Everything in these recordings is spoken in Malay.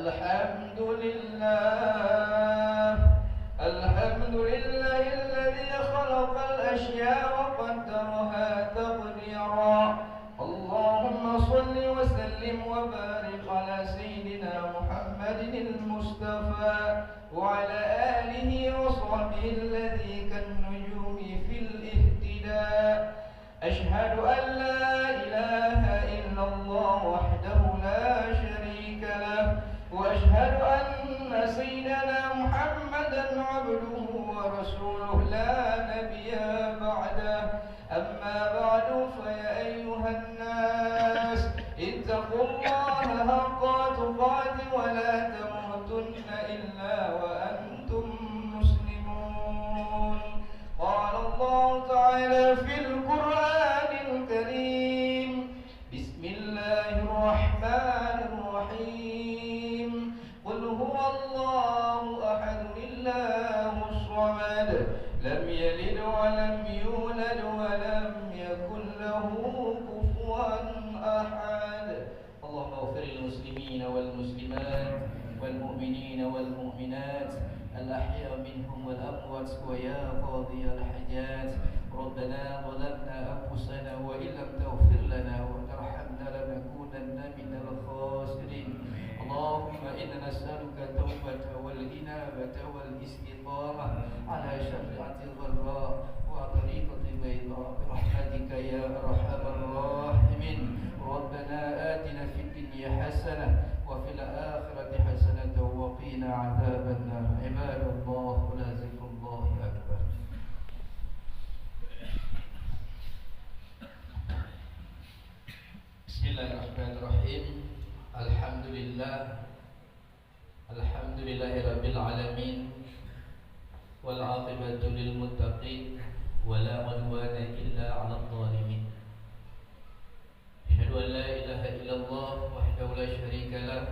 الحمد لله الحمد لله الذي خلق الأشياء وقدرها تقديرا. اللهم صل وسلم وبارك على سيدنا محمد المصطفى وعلى آله وصحبه الذي كالنجوم في الاهتداء. أشهد أن لا إله إلا الله وحده لا شريك له وأشهد أن سيدنا محمدا عبده ورسوله لا نبي بعده. أما بعد فيا أيها الناس اتقوا الله حق تقاته ولا تموتن إلا وأنتم مسلمون. قال الله تعالى في القرآن الكريم بسم الله الرحمن الرحيم قل هو الله أحد الله الصمد لم يلد ولم يولد ولم يكن له كفوا أحد. اللهم اغفر للمسلمين والمسلمات والمؤمنين والمؤمنات الأحياء منهم والأموات ويا قاضي الحاجات. ربنا ظلمنا أنفسنا وإن لم تغفر لنا وترحمنا لنكونن من الخاسرين. اللهم إنا نسألك التوبة والإنابة والاستقامة على شريعة الغراء وطريقة البيضاء برحمتك يا أرحم الراحمين. ربنا آتنا في الدنيا حسنة وفي الآخرة حسنة وقنا عذاب النار. عباد الله ولذكر الله أكبر. Bismillahirrahmanirrahim. Alhamdulillahirabbil alamin wal 'aqibatu lil muttaqin wala 'udwana illa 'alal zalimin. Asyhadu an la ilaha illallah wahdahu la syarika lah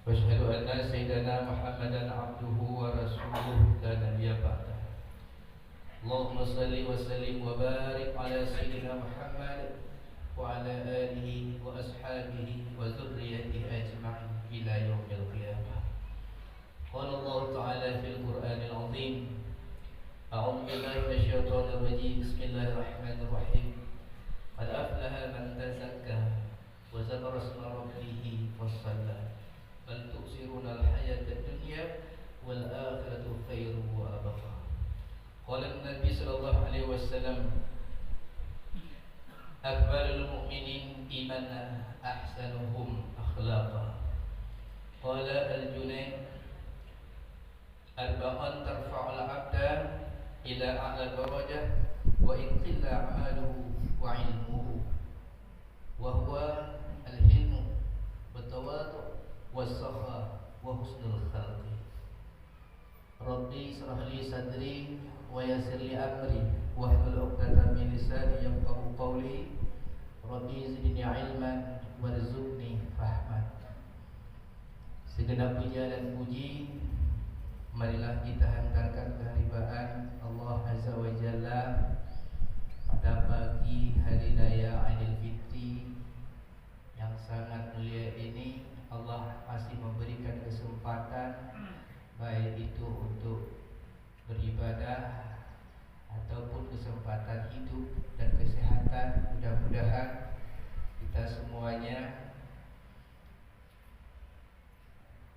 wa asyhadu anna sayyidana Muhammadan 'abduhu wa rasuluhu la nabiyya ba'dah. Allahumma shalli wa sallim wa barik ala sayyidina Muhammad wa ala alihi wa ashabihi wa dzurriyyatihi ajma'in ila yaumil qiyamah. Qala Allah Ta'ala fil Qur'anil 'azim. A'udzu billahi minasyaitonir rajim. Bismillahirrahmanirrahim. Qad aflaha man tazakka wa dzakara isma rabbih fassalla. Bal tu'siruna al-hayata ad-dunya wal akhiratu khairun wa abqa. Qala an-nabi sallallahu alaihi wasallam akbarul mu'minin imanan ahsanuhum akhlaqa. Qala al-Junayd arba'an tarfa'ul 'abda ila a'la darajah wa in qilla 'amaluhu wa 'ilmuhu wa huwa al-hilmu wa tawadu' was-sakha wa husnul khalqi. Rabbi israh li sadri wa yassir li amri wahlul 'uqdatam min lisani yafqahu qawli. Rabbi zidni 'ilman warzuqni fahman. Segenap puja dan puji marilah kita hantarkan kehadiran Allah Azza wa Jalla pada pagi hari raya Aidil Fitri yang sangat mulia ini. Allah masih memberikan kesempatan baik itu untuk beribadah ataupun kesempatan hidup dan kesehatan. Mudah-mudahan kita semuanya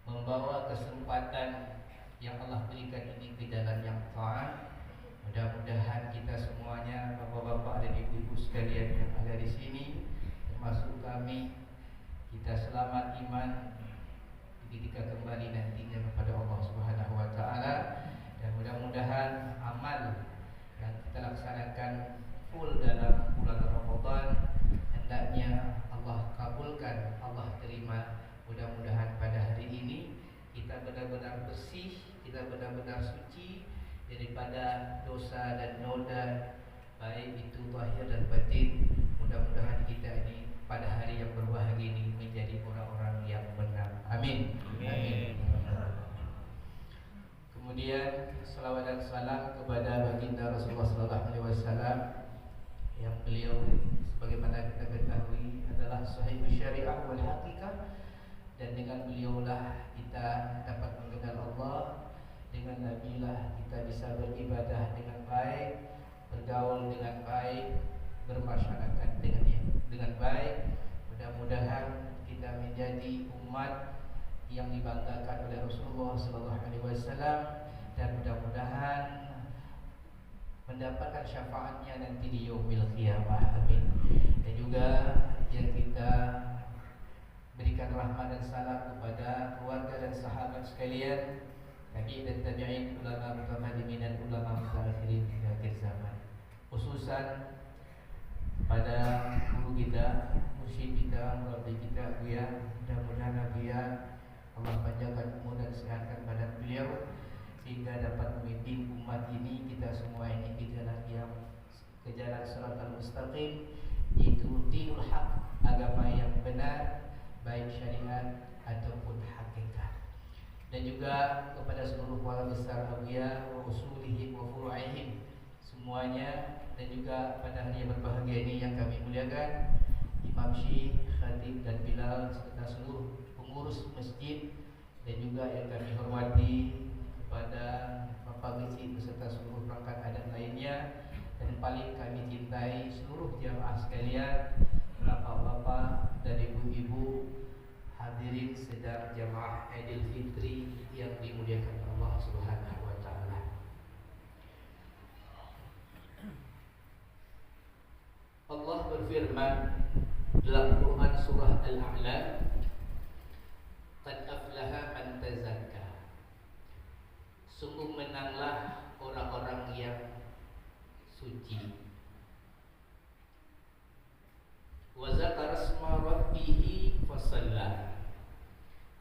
membawa kesempatan yang Allah berikan ini ke jalan yang taat. Mudah-mudahan kita semuanya, bapak-bapak dan ibu-ibu sekalian yang ada di sini, termasuk kami, kita selamat iman ketika kembali nantinya kepada Allah Subhanahu wa taala. Dan mudah-mudahan amal yang kita laksanakan full dalam bulan Ramadan hendaknya Allah kabulkan, Allah terima. Mudah-mudahan pada hari ini kita benar-benar bersih, kita benar-benar suci daripada dosa dan noda, baik itu zahir dan batin. Mudah-mudahan kita ini pada hari yang berbahagia ini menjadi orang-orang yang benar. Amin. Amin. Kemudian salawat dan salam kepada baginda Rasulullah sallallahu alaihi wasallam yang beliau sebagaimana kita ketahui adalah sahibul syariah wal haqiqah dan dengan beliaulah kita dapat mengenal Allah, dengan Nabilah kita bisa beribadah dengan baik, bergaul dengan baik, bermasyarakat dengan baik. Mudah-mudahan kita menjadi umat yang dibanggakan oleh Rasulullah SAW, dan mudah-mudahan mendapatkan syafaatnya nanti di yaumil qiyamah. Amin. Dan juga yang kita berikan rahmat dan salam kepada keluarga dan sahabat sekalian, tabi'in dan tabi'in, ulama mutaqaddimin dan ulama mutaakhirin di akhir zaman. Khususan pada guru kita, mursyid kita, murabbi kita, Buya. Mudah-mudahan Buya Allah panjangkan umur dan sehatkan badan beliau sehingga dapat memimpin umat ini, kita semua ini ke jalan siratal mustaqim, yaitu dinul haq, agama yang benar, baik syariat ataupun hakikat. Dan juga kepada seluruh wali besar awliya wa usulihim wa furu'ihim semuanya, dan juga pada hari yang berbahagia ini yang kami muliakan Imam Syekh, Khatib dan Bilal serta seluruh pengurus masjid, dan juga yang kami hormati kepada Bapak Geci beserta seluruh perangkat adat lainnya, dan paling kami cintai seluruh jamaah sekalian, bapak-bapak dan ibu-ibu hadirin sedang jamaah Idul Fitri yang dimuliakan Allah Subhanahu wa taala. Allah berfirman dalam Quran surah Al-A'la, "Qad aflaha man tazakka." Sungguh menanglah orang-orang yang suci. Wa zakara asma rabbih fasalla.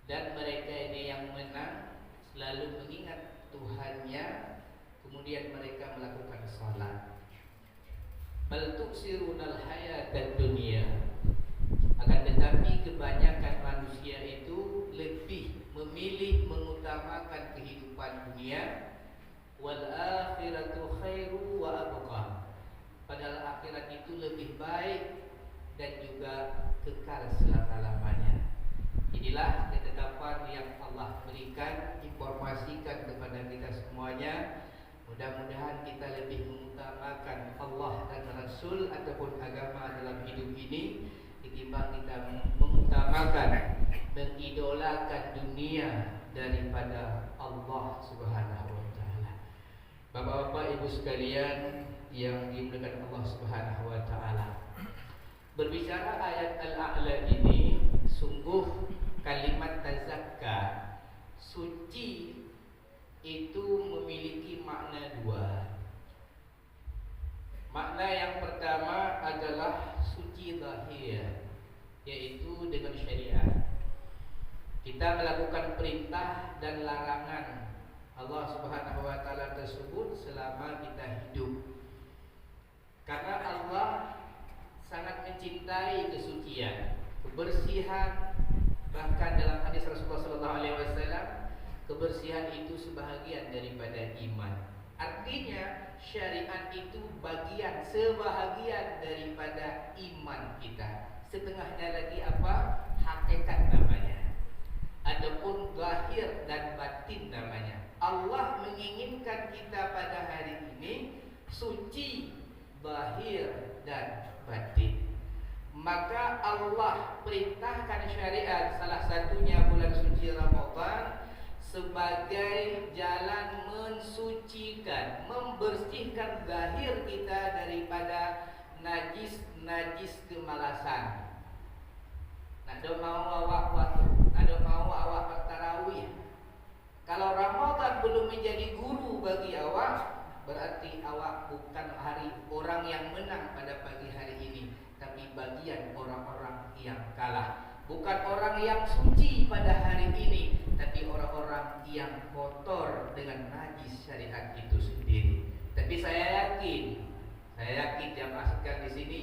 Dan mereka ini yang menang selalu mengingat Tuhannya, kemudian mereka melakukan salat. Bal tuksirunal hayatad dunya. Akan tetapi kebanyakan manusia itu lebih memilih mengutamakan kehidupan dunia, wal akhiratu khairu wa abqa. Padahal akhirat itu lebih baik dan juga kekal selama-lamanya. Inilah ketetapan yang Allah berikan, informasikan kepada kita semuanya. Mudah-mudahan kita lebih mengutamakan Allah dan Rasul ataupun agama dalam hidup ini ketimbang kita mengutamakan, mengidolakan dunia daripada Allah Subhanahu wa taala. Bapak-bapak, Ibu sekalian yang dimuliakan Allah Subhanahu wa taala. Berbicara ayat Al-A'la ini, sungguh kalimat tazakka, suci, itu memiliki makna dua. Makna yang pertama adalah suci zahir, yaitu dengan syariat. Kita melakukan perintah dan larangan Allah Subhanahu wa taala tersebut selama kita hidup. Karena Allah sangat mencintai kesucian, kebersihan. Bahkan dalam hadis Rasulullah sallallahu alaihi wasallam, kebersihan itu sebahagian daripada iman. Artinya syariat itu bagian, sebahagian daripada iman kita. Setengahnya lagi apa? Hakikat namanya. Adapun zahir dan batin namanya. Allah menginginkan kita pada hari ini suci zahir dan batin. Maka Allah perintahkan syariat, salah satunya bulan suci Ramadan, sebagai jalan mensucikan, membersihkan zahir kita daripada najis-najis kemalasan. Nado mau awak waktu, nado mau awak tarawih. Kalau Ramadan belum menjadi guru bagi awak, berarti awak bukan orang yang menang pada pagi hari ini, tapi bagian orang-orang yang kalah. Bukan orang yang suci pada hari ini, tapi orang-orang yang kotor dengan najis syariat itu sendiri. Tapi saya yakin jamaah sekalian di sini,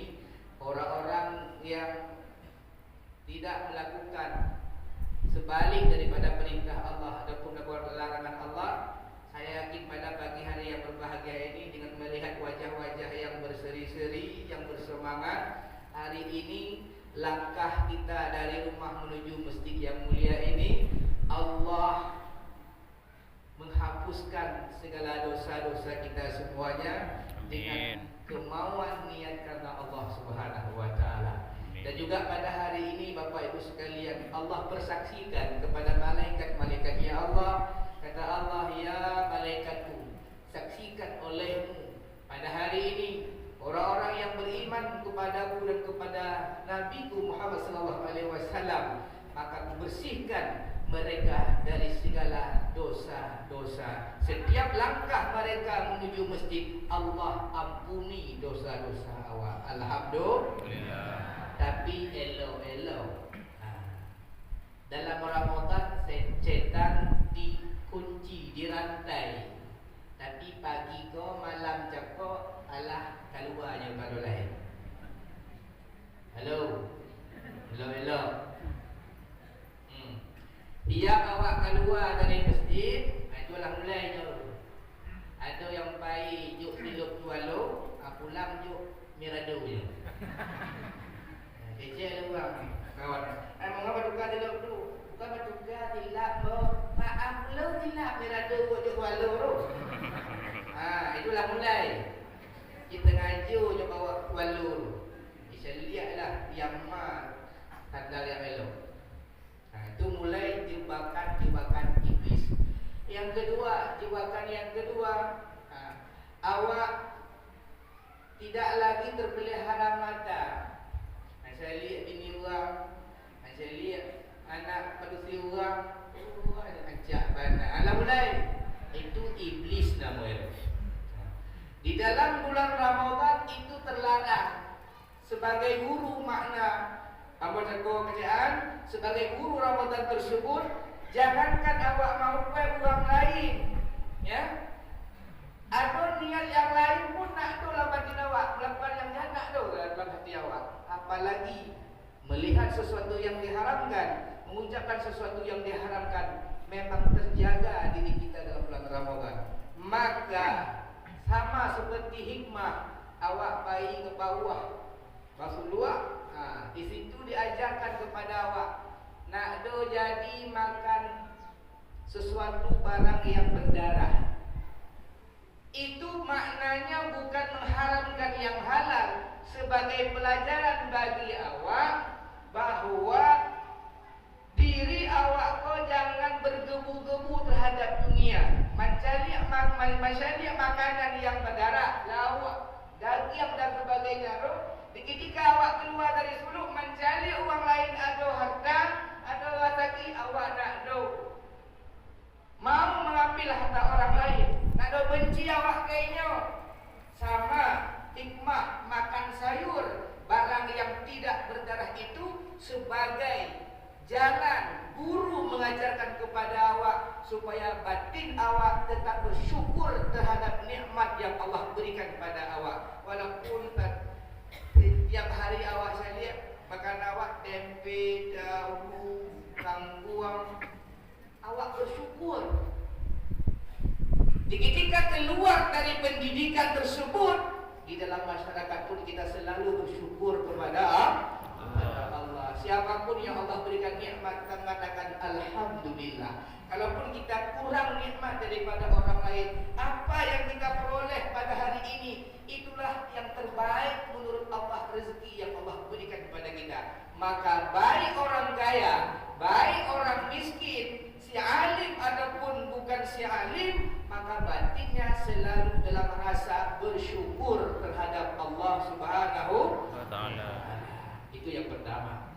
orang-orang yang tidak melakukan sebalik daripada perintah Allah ataupun larangan Allah, saya yakin pada pagi hari yang berbahagia ini, dengan melihat wajah-wajah yang berseri-seri, yang bersemangat, hari ini langkah kita dari rumah menuju masjid yang mulia ini, Allah menghapuskan segala dosa-dosa kita semuanya dengan kemauan niat karena Allah Subhanahu wa taala. Dan juga pada hari ini Bapak Ibu sekalian, Allah persaksikan kepada malaikat-malaikat, ya Allah, kata Allah, ya malaikatku, saksikan olehmu pada hari ini orang-orang yang beriman kepadaku dan kepada Nabiku Muhammad sallallahu alaihi wasallam, maka bersihkan mereka dari segala dosa-dosa. Setiap langkah mereka menuju masjid, Allah ampuni dosa-dosa awak. Alhamdulillah. Tapi elok-elok, dalam Ramadan setan dikunci, dirantai. Tapi pagi ko malam cakap, alah keluar je pada lain. Halo. Elok-elok. Tiap awak keluar dari masjid, itulah mulainya. Ada yang baik juk hidup tualo, pulang juk mirado je. Kecil orang kawan. Mengapa tukar dilap tu? Bukan bertukar dilap maaf lo dilap mirado juk tualo tu. Itulah mulai. Kita ngaju je bawa tualo. Bisa lihatlah Myanmar tanda yang elok. Itu mulai jebakan iblis. Yang kedua, jebakan yang kedua, awak tidak lagi terpelihara mata. Saya lihat bini orang, saya lihat anak manusia orang, ajak bana. Alah mulai. Itu iblis namanya. Di dalam bulan Ramadan itu terlarang. Sebagai guru makna apa jago kerjaan, sebagai guru Ramadan tersebut, jangankan awak mau orang lain, ya, ada niat yang lain pun nak tu lah batin awak melakukan yang jahat tu dalam hati awak. Apalagi melihat sesuatu yang diharamkan, mengucapkan sesuatu yang diharamkan, memang terjaga diri kita dalam bulan Ramadan. Maka sama seperti hikmah, awak pergi ke bawah Rasulullah, di situ diajarkan kepada awak nak do jadi makan sesuatu barang yang berdarah. Itu maknanya bukan mengharamkan yang halal, sebagai pelajaran bagi awak bahawa diri awak kau jangan bergebu-gebu terhadap dunia. Mencari makanan yang berdarah, lauk, daging dan sebagainya. Ketika awak keluar dari suluk mencari orang lain, ada harta, ada rezeki, awak nak do mau mengambil harta orang lain, nak do benci awak kayaknya. Sama hikmah makan sayur barang yang tidak berdarah itu sebagai jalan guru mengajarkan kepada awak supaya batin awak tetap bersyukur terhadap nikmat yang Allah berikan kepada awak. Walaupun tiap hari awak saya lihat makan awak tempe, tahu, tangguang, awak bersyukur. Ketika keluar dari pendidikan tersebut, di dalam masyarakat pun kita selalu bersyukur kepada Allah. Siapapun yang Allah berikan nikmat, kita mengatakan alhamdulillah. Kalaupun kita kurang nikmat daripada orang lain, apa yang kita peroleh pada hari ini, itulah yang terbaik menurut Allah, rezeki yang Allah berikan kepada kita. Maka baik orang kaya, baik orang miskin, si alim ataupun bukan si alim, maka batinnya selalu dalam rasa bersyukur terhadap Allah Subhanahu wa taala. Itu yang pertama.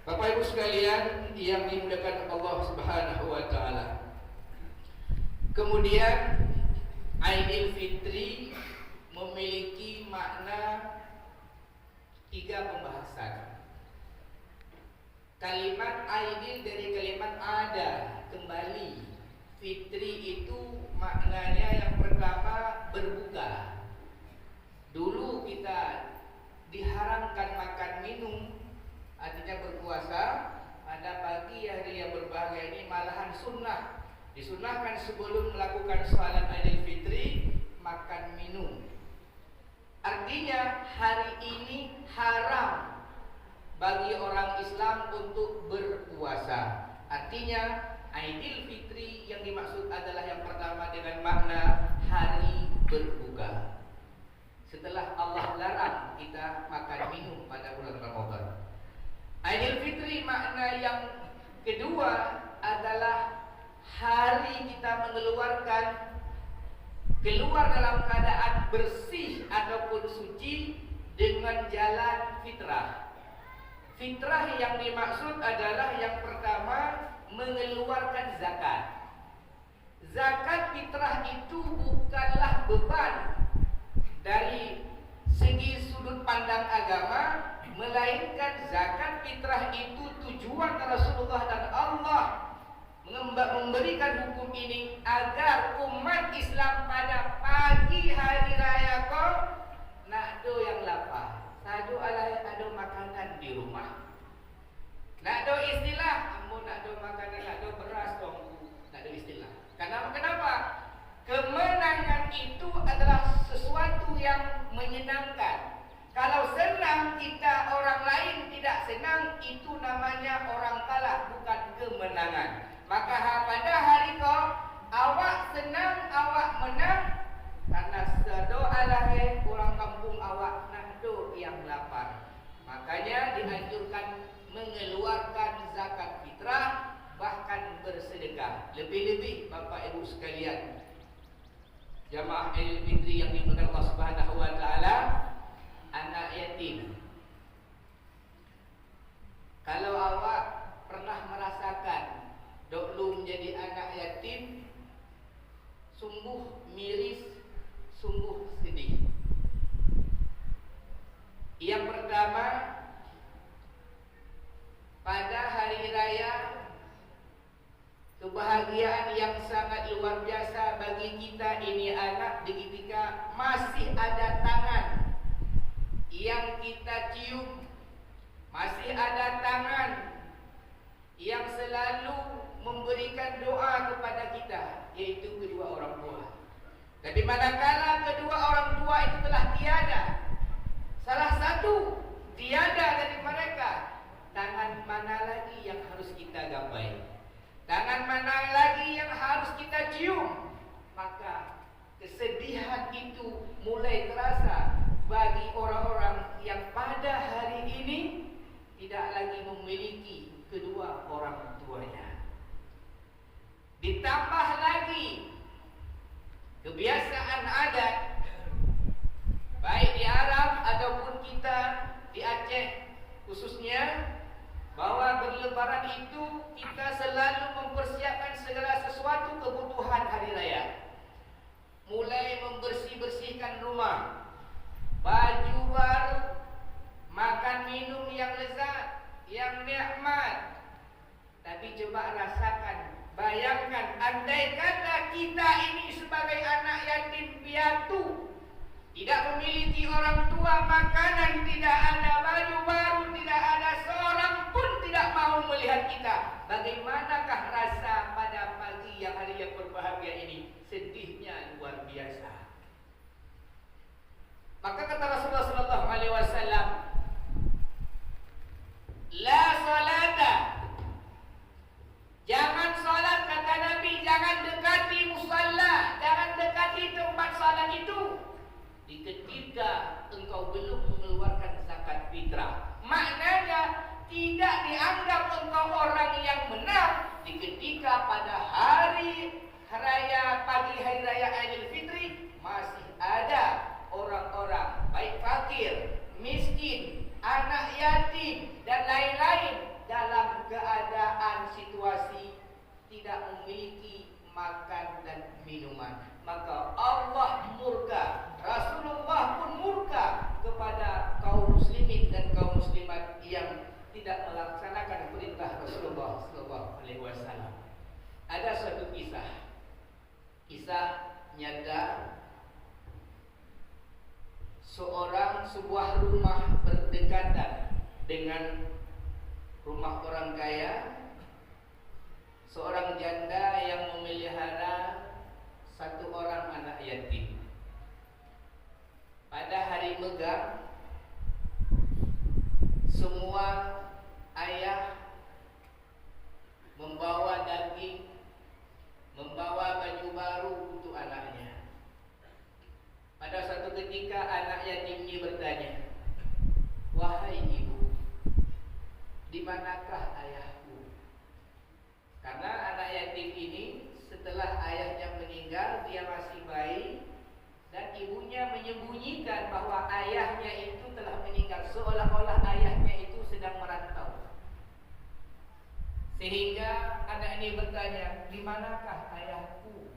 Bapak Ibu sekalian yang dimuliakan Allah Subhanahu wa taala. Kemudian Aidil Fitri memiliki makna 3 pembahasan. Kalimat Aidil dari kalimat ada, kembali. Fitri itu maknanya yang pertama berbuka. Dulu kita diharamkan makan minum, artinya berpuasa. Pada pagi hari yang berbahagia ini malahan sunnah. Disunnahkan sebelum melakukan salat Aidil Fitri makan minum. Artinya hari ini haram Artinya Aidil Fitri yang dimaksud adalah yang pertama dengan makna hari berbuka. Setelah Allah larang kita makan minum pada bulan Ramadan. Aidil Fitri makna yang kedua adalah hari kita keluar dalam keadaan bersih ataupun suci dengan jalan fitrah. Fitrah yang dimaksud adalah yang pertama mengeluarkan zakat. Zakat fitrah itu bukanlah beban dari segi sudut pandang agama, melainkan zakat fitrah itu tujuan Rasulullah dan Allah memberikan hukum ini agar umat Islam pada pagi hari raya nak do yang lapar, sadu ada makanan di rumah. Nak do istilah, ambo nak do makanan, nak do beras dong, nak do istilah. Kenapa? Kemenangan itu adalah sesuatu yang menyenangkan. Kalau senang kita, orang lain tidak senang, itu namanya orang kalah, bukan kemenangan. Maka pada hari awak senang, awak menang, karena sedoa lahir orang kampung awak nahdo yang lapar. Makanya dianjurkan mengeluarkan zakat fitrah, bahkan bersedekah. Lebih-lebih Bapak Ibu sekalian, jamaah Aidil Fitri yang dimuliakan Allah Subhanahu wa taala, anak yatim. Kalau awak pernah merasakan dok lu menjadi anak yatim, sungguh miris, sungguh sedih. Yang pertama, pada hari raya, kebahagiaan yang sangat luar biasa bagi kita ini anak, ketika masih ada tangan yang kita cium, masih ada tangan yang selalu memberikan doa kepada kita, yaitu kedua orang tua. Tapi manakala kedua orang tua itu telah tiada, salah satu tiada dari mereka, tangan mana lagi yang harus kita gapai? Tangan mana lagi yang harus kita cium? Maka kesedihan itu mulai terasa bagi orang-orang yang pada hari ini tidak lagi memiliki kedua orang tuanya. Ditambah lagi kebiasaan adat, baik di Arab ataupun kita di Aceh khususnya, bahwa berlebaran itu kita selalu mempersiapkan segala sesuatu kebutuhan hari raya. Mulai membersih-bersihkan rumah, baju baru, makan minum yang lezat, yang nikmat. Tapi coba rasakan, bayangkan, andai kata kita ini sebagai anak yatim piatu, tidak memiliki orang tua, makanan tidak ada, baju baru tidak ada, seorang pun tidak mau melihat kita. Bagaimanakah rasa pada pagi yang hari yang berbahagia ini? Sedihnya luar biasa. Maka kata Rasulullah sallallahu alaihi wasallam, la salata, jangan salat, kata Nabi, jangan dekati musalla, jangan dekati tempat salat itu ketika engkau belum mengeluarkan zakat fitrah. Maknanya tidak dianggap engkau orang yang menang ketika pada hari raya, pagi hari raya Aidil Fitri, masih ada orang-orang baik fakir, miskin, anak yatim dan lain-lain dalam keadaan situasi tidak memiliki makan dan minuman. Maka Allah murka, Rasulullah pun murka kepada kaum muslimin dan kaum muslimat yang tidak melaksanakan perintah Rasulullah sallallahu alaihi wasallam. Ada suatu kisah nyata, sebuah rumah berdekatan dengan rumah orang kaya. Seorang janda yang memelihara satu orang anak yatim. Pada hari megang, semua ayah membawa daging, membawa baju baru untuk anaknya. Pada suatu ketika anak yatim ini bertanya, "Wahai ibu, di manakah ayahku?" Karena anak yatim ini setelah ayahnya meninggal, dia masih bayi, dan ibunya menyembunyikan bahwa ayahnya itu telah meninggal, seolah-olah ayahnya itu sedang merantau. Sehingga anak ini bertanya, "Di manakah ayahku?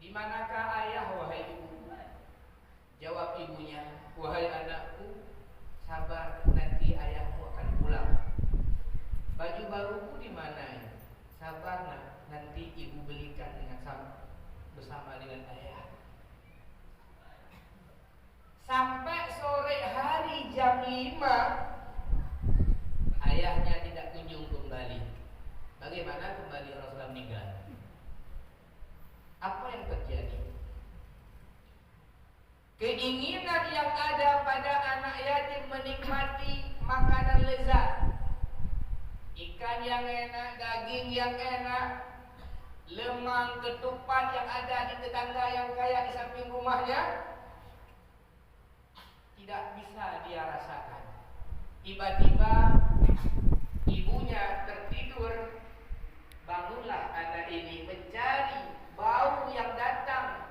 Di manakah ayah, wahai ibu?" Jawab ibunya, "Wahai anakku, sabar, nanti ayahmu akan pulang. Baju baruku di mana ya? Sabar nak, nanti ibu belikan bersama dengan ayah." Sampai sore hari jam 5, ayahnya tidak kunjung kembali. Bagaimana kembali orang sudah meninggal? Apa yang terjadi? Keinginan yang ada pada anak yatim menikmati makanan lezat, ikan yang enak, daging yang enak, lemang, ketupat yang ada di tetangga yang kaya di samping rumahnya, tidak bisa dia rasakan. Tiba-tiba ibunya tertidur. Bangunlah anak ini mencari bau yang datang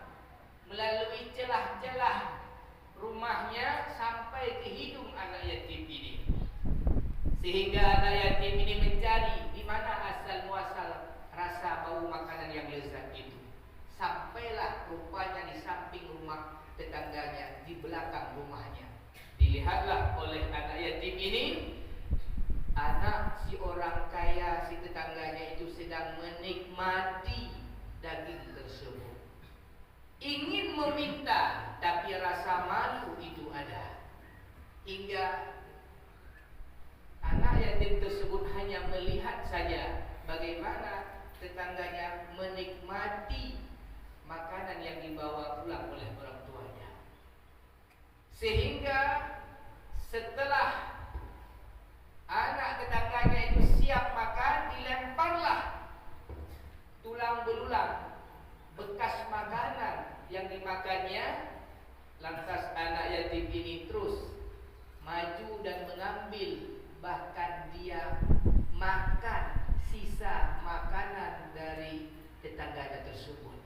melalui celah-celah rumahnya sampai ke hidung anak yatim ini. Sehingga anak yatim ini mencari di mana asal muasal rasa bau makanan yang lezat itu. Sampailah rupanya di samping rumah tetangganya, di belakang rumahnya. Dilihatlah oleh anak yatim ini, anak si orang kaya, si tetangganya itu sedang menikmati daging tersebut. Ingin meminta, tapi rasa malu itu ada. Hingga anak yatim tersebut hanya melihat saja bagaimana tetangganya menikmati makanan yang dibawa pulang oleh orang tuanya. Sehingga setelah anak tetangganya itu siap makan, dilemparlah tulang belulang bekas makanan yang dimakannya. Lantas anak yatim ini terus maju dan mengambil, bahkan dia makan sisa makanan dari tetangganya tersebut.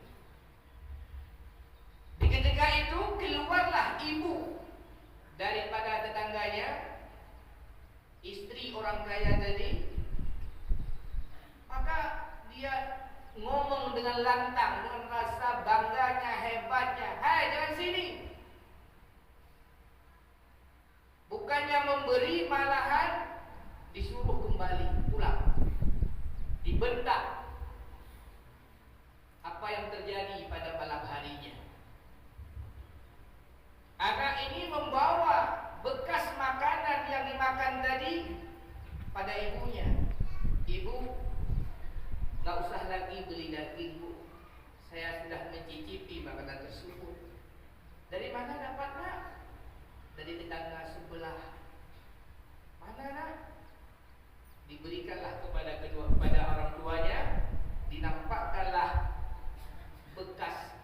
Di ketika itu keluarlah ibu daripada tetangganya, istri orang kaya tadi. Maka dia ngomong dengan lantang, dengan rasa bangganya, hebatnya, "Hai, jangan sini." Bukannya memberi, malahan disuruh kembali pulang, dibentak. Apa yang terjadi pada malam harinya? Anak ini membawa bekas makanan yang dimakan tadi pada ibunya. "Ibu, gak usah lagi beli daging, Bu. Saya sudah mencicipi makanan tersebut." "Dari mana dapat, Nak?" "Dari tetangga sebelah." "Mana, Nak?" Diberikanlah kepada orang tuanya. Dinampakkanlah bekas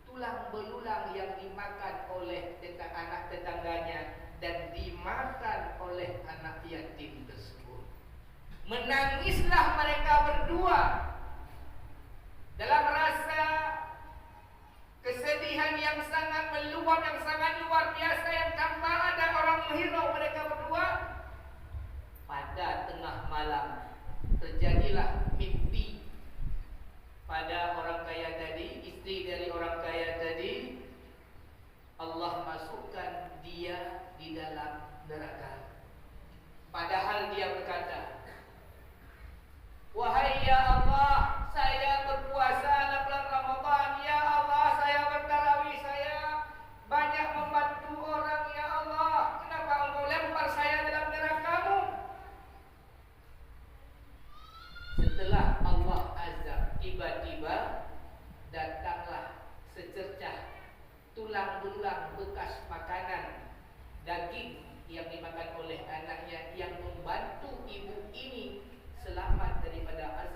tulang belulang yang dimakan oleh anak tetangganya dan dimakan oleh anak yatim tersebut. Menangislah mereka berdua dalam rasa kesedihan yang sangat meluap, yang sangat luar biasa, yang tanpa ada orang menghirau mereka berdua. Pada tengah malam terjadilah mimpi pada orang kaya tadi, istri dari orang kaya tadi. Allah masukkan dia di dalam neraka. Padahal dia berkata, "Wahai ya Allah, saya berpuasa dalam bulan Ramadan. Ya Allah, saya bertarawih, saya banyak membantu orang. Ya Allah, kenapa Engkau lempar saya dalam neraka-Mu?" Setelah Allah azab, tiba-tiba datanglah secercah tulang belulang bekas makanan daging yang dimakan oleh anaknya, yang membantu ibu ini selamat daripada azab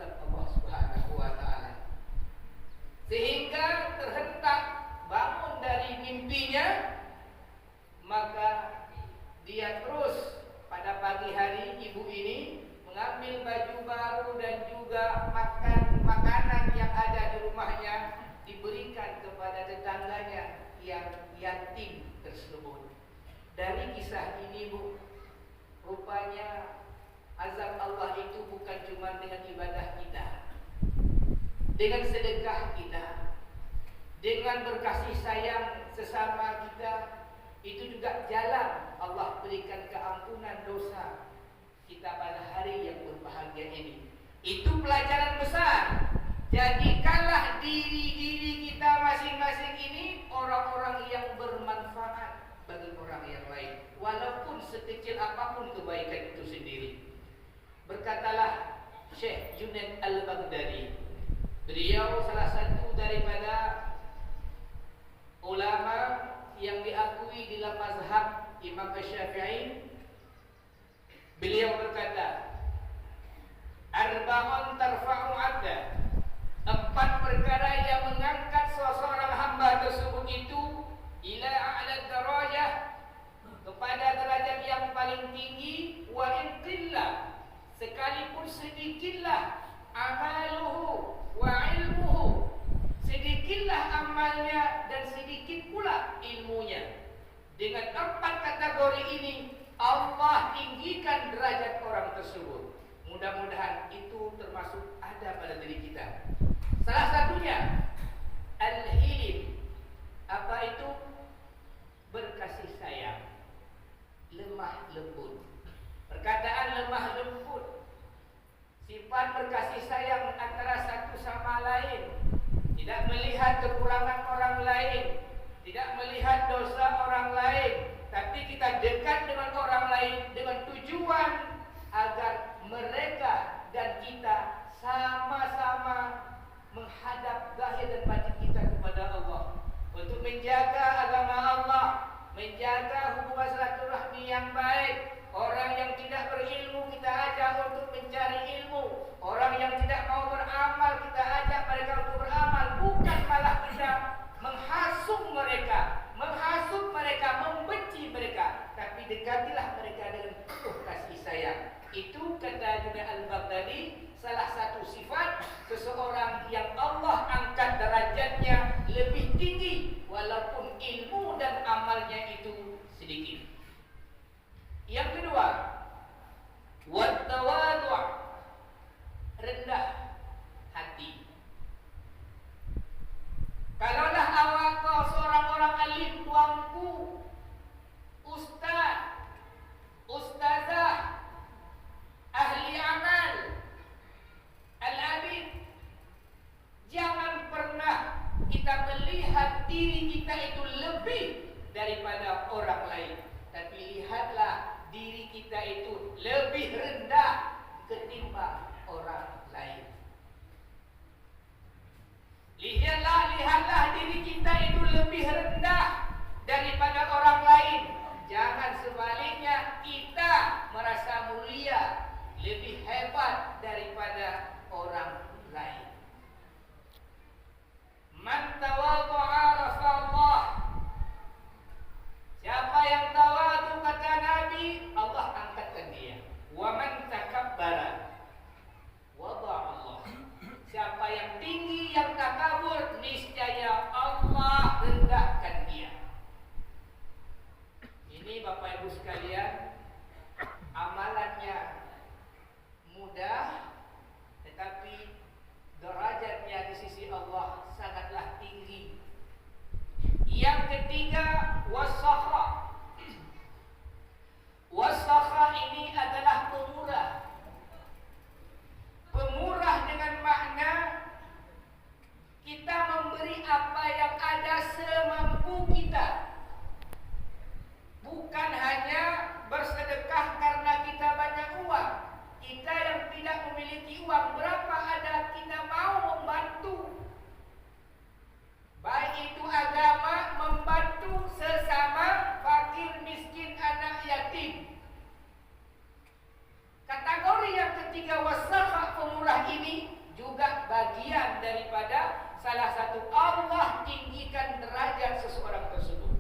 Dari kisah ini Bu, rupanya azab Allah itu bukan cuma dengan ibadah kita, dengan sedekah kita, dengan berkasih sayang sesama kita. Itu juga jalan Allah berikan keampunan dosa kita pada hari yang berbahagia ini. Itu pelajaran besar. Jadikanlah diri-diri kita masing-masing ini orang-orang yang bermanfaat bagi orang yang lain, walaupun sekecil apapun kebaikan itu sendiri. Berkatalah Syekh Junaid Al-Baghdadi, beliau salah satu daripada ulama yang diakui dalam mazhab Imam Syafi'i. Beliau berkata, arba'un tarfa'u 'abda, 4 perkara yang mengangkat seseorang hamba tersebut itu ila a'la darajah, kepada derajat yang paling tinggi, wa in qillah, sekalipun sedikitlah amaluhu wa ilmuhu, sedikitlah amalnya dan sedikit pula ilmunya. Dengan 4 kategori ini Allah tinggikan derajat orang tersebut. Mudah-mudahan itu termasuk ada pada diri kita. Salah satunya al-hilim. Apa itu? Berkasih sayang, lemah lembut. Perkataan lemah lembut, sifat berkasih sayang antara satu sama lain, tidak melihat kekurangan orang lain, tidak melihat dosa orang lain, tapi kita dekat dengan orang lain dengan tujuan agar mereka dan kita sama-sama menghadap zahir dan batin kita kepada Allah, untuk menjaga agama Allah, menjaga hubungan silaturahmi yang baik. Orang yang tidak berilmu kita ajak untuk mencari ilmu. Orang yang tidak mau beramal kita ajak mereka untuk beramal. Bukan malah kita menghasut mereka, membenci mereka, tapi dekatilah mereka dengan penuh kasih sayang. Itu kata Junaid Al-Baghdadi, salah satu sifat seseorang yang Allah angkat derajatnya lebih tinggi walaupun ilmu dan amalnya itu sedikit. Yang kedua, wat-tawadhu', rendah hati. Kalaulah awak kau seorang orang alim, tuanku, ustaz, ustazah, ahli amal, al-abid, jangan pernah kita melihat diri kita itu lebih daripada orang lain, tapi lihatlah diri kita itu lebih rendah ketimbang orang lain. Lihatlah diri kita itu lebih rendah daripada orang lain. Jangan sebaliknya kita merasa mulia, lebih hebat daripada orang lain. Man tawadhu'a rafa'allah. Siapa yang tawadhu kata Nabi, Allah angkatkan dia. Wa man takabbara wada'allah. Siapa yang tinggi, yang takabur, niscaya Allah rendahkan dia. Ini Bapak Ibu sekalian, amalannya mudah, tetapi derajatnya di sisi Allah sangatlah tinggi. Yang ketiga, wasakha. Wasakha ini adalah pemurah. Pemurah dengan makna kita memberi apa yang ada semampu kita. Bukan hanya bersedekah karena kita banyak uang. Kita yang tidak memiliki uang, berapa ada kita mau membantu. Baik itu agama, membantu sesama fakir, miskin, anak yatim. Kategori yang ketiga, wasakha, pemurah ini juga bagian daripada salah satu Allah tinggikan derajat seseorang tersebut.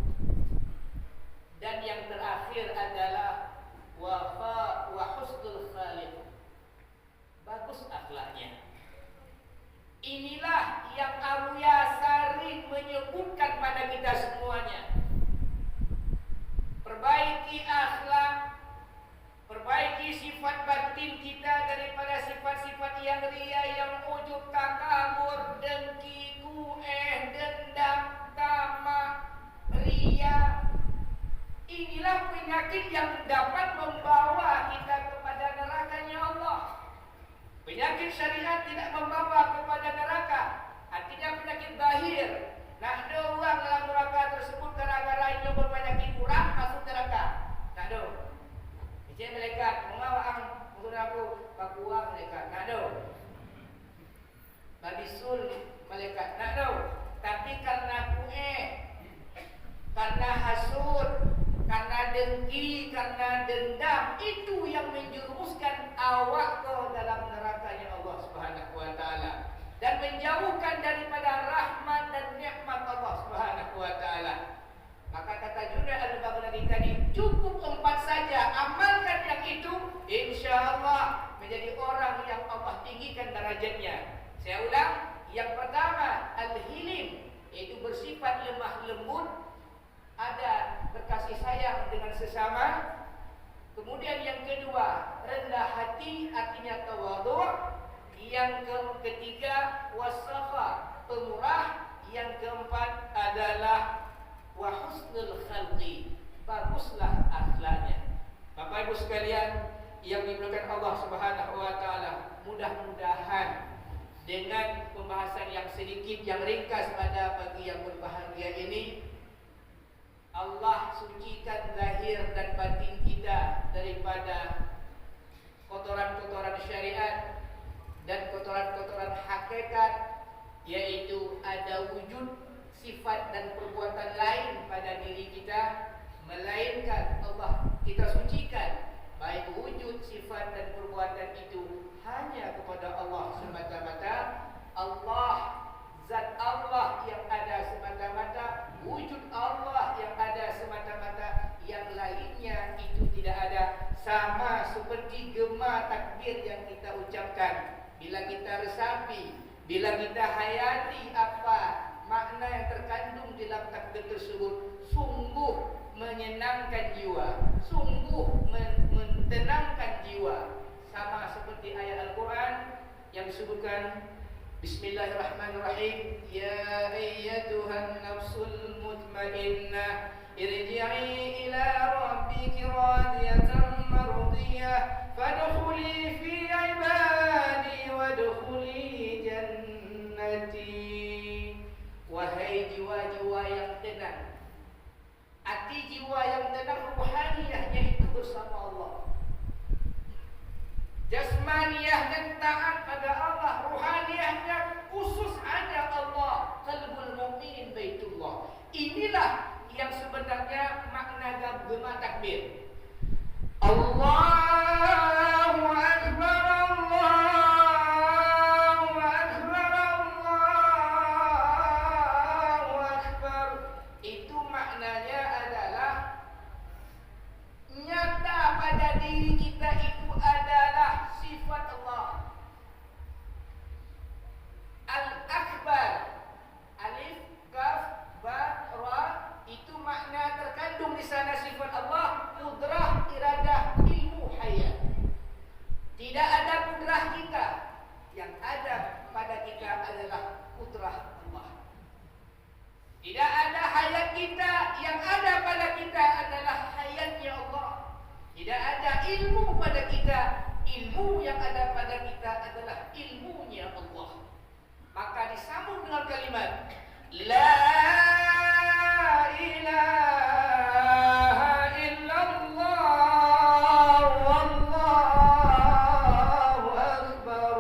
Dan yang terakhir adalah wafa wa husnul khaliq, bagus akhlaknya. Inilah yang Abu Yasari menyebutkan pada kita semuanya. Perbaiki penyakit yang dapat membawa kita kepada nerakanya Allah. Penyakit syariat tidak membawa kepada neraka. Artinya penyakit zahir. Nak ada orang dalam neraka tersebut gara-gara ini berpenyakit kurang masuk neraka. Nak ada. Macam malaikat mengawang untuk aku pakuang malaikat. Nak ada. Babisul malaikat. Nak ada. Tapi karena karena hasud, karena dengki, karena dendam, itu yang menjerumuskan awak ke dalam nerakanya Allah Subhanahu wa taala dan menjauhkan daripada rahmat dan nikmat Allah Subhanahu wa taala. Maka kata Junaid al-Baghdadi tadi, cukup 4 saja, amalkan yang itu, insyaallah menjadi orang yang Allah tinggikan derajatnya. Saya ulang, yang pertama al-hilim, yaitu bersifat lemah lembut, ada berkasih sayang dengan sesama. Kemudian yang kedua, rendah hati, artinya tawadhu'. Yang ketiga, wasakha, pemurah. Yang keempat adalah wa husnul khalqi, baguslah akhlaknya. Bapak Ibu sekalian yang dimuliakan Allah Subhanahu wa taala, mudah-mudahan dengan pembahasan yang sedikit, yang ringkas pada pagi yang berbahagia ini, Allah sucikan zahir dan batin kita daripada kotoran-kotoran syariat dan kotoran-kotoran hakikat, yaitu ada wujud, sifat dan perbuatan lain pada diri kita, melainkan Allah kita sucikan baik wujud, sifat dan perbuatan itu hanya kepada Allah semata-mata. Allah, zat Allah yang ada semata-mata, wujud Allah yang ada semata-mata, yang lainnya itu tidak ada. Sama seperti gema takbir yang kita ucapkan, bila kita resapi, bila kita hayati apa makna yang terkandung dalam takbir tersebut, sungguh menyenangkan jiwa, sungguh mentenangkan jiwa. Sama seperti ayat Al-Quran yang disebutkan, Bismillahirrahmanirrahim, ya ayyatuhan nafsul mutmainnah irji'i ila rabbiki radiyatan mardiyah fadkhuli fi ibadi wadkhuli jannati. Wahai jiwa-jiwa yang tenang, hati jiwa yang tenang, ruhaniyahnya itu bersama Allah, jasmaniyahnya taat pada Allah, ruhaniyahnya khusus ada Allah. Qalbul mu'min baitullah. Inilah yang sebenarnya makna gema takbir. Allahu Akbar, Allahu Akbar, Allahu Akbar. Itu maknanya adalah nyata pada diri kita itu adalah sifat Allah. Al-Akbar, alif, kaf, ba, ra, itu makna terkandung di sana sifat Allah, kudrah, iradah, ilmu, hayat. Tidak ada kudrah kita, yang ada pada kita adalah kudrah Allah. Tidak ada hayat kita, yang ada pada kita adalah hayatnya Allah. Tidak ada ilmu pada kita, ilmu yang ada pada kita adalah ilmunya Allah. Maka disambung dengan kalimat La ilaha illallah wallahu akbar,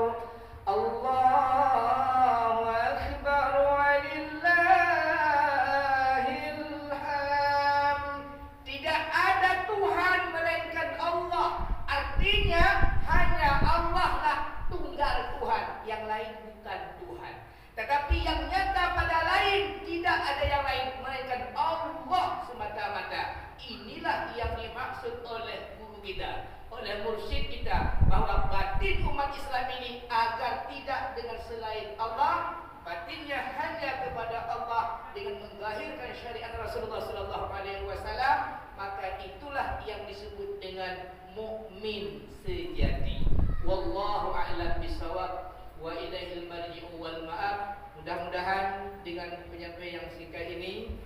Allahu akbar walillahil hamd. Tidak ada Tuhan melainkan Allah. Artinya hanya Allah lah tunggal Tuhan, yang lain bukan Tuhan. Tetapi yang nyata pada lain, tidak ada yang lain melainkan Allah semata-mata. Inilah yang dimaksud oleh guru kita, oleh mursyid kita, bahwa batin umat Islam ini agar tidak dengan selain Allah, batinnya hanya kepada Allah dengan menggahirkan syariat Rasulullah sallallahu alaihi wasallam. Maka itulah yang disebut dengan mukmin sejati. Wallahu a'lam bishawab. Wa ilaihil marji'u wal ma'ab. Mudah-mudahan dengan penyampaian yang singkat ini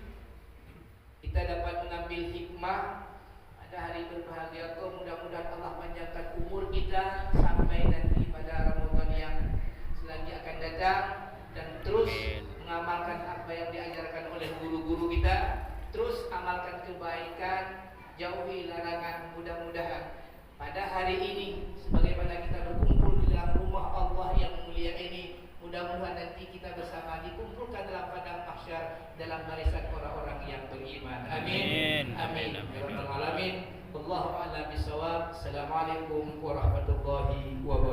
kita dapat mengambil hikmah pada hari berbahagia itu mudah-mudahan Allah panjangkan umur kita sampai nanti pada Ramadan yang selagi akan datang, dan terus mengamalkan apa yang diajarkan oleh guru-guru kita, terus amalkan kebaikan, jauhi larangan. Mudah-mudahan pada hari ini sebagaimana kita berkumpul di dalam rumah Allah yang mulia ini, mudah-mudahan nanti kita bersama dikumpulkan dalam padang mahsyar dalam barisan orang-orang yang beriman. Amin. Amin. Amin. Wallahu a'lam bishawab. Assalamualaikum warahmatullahi wabarakatuh.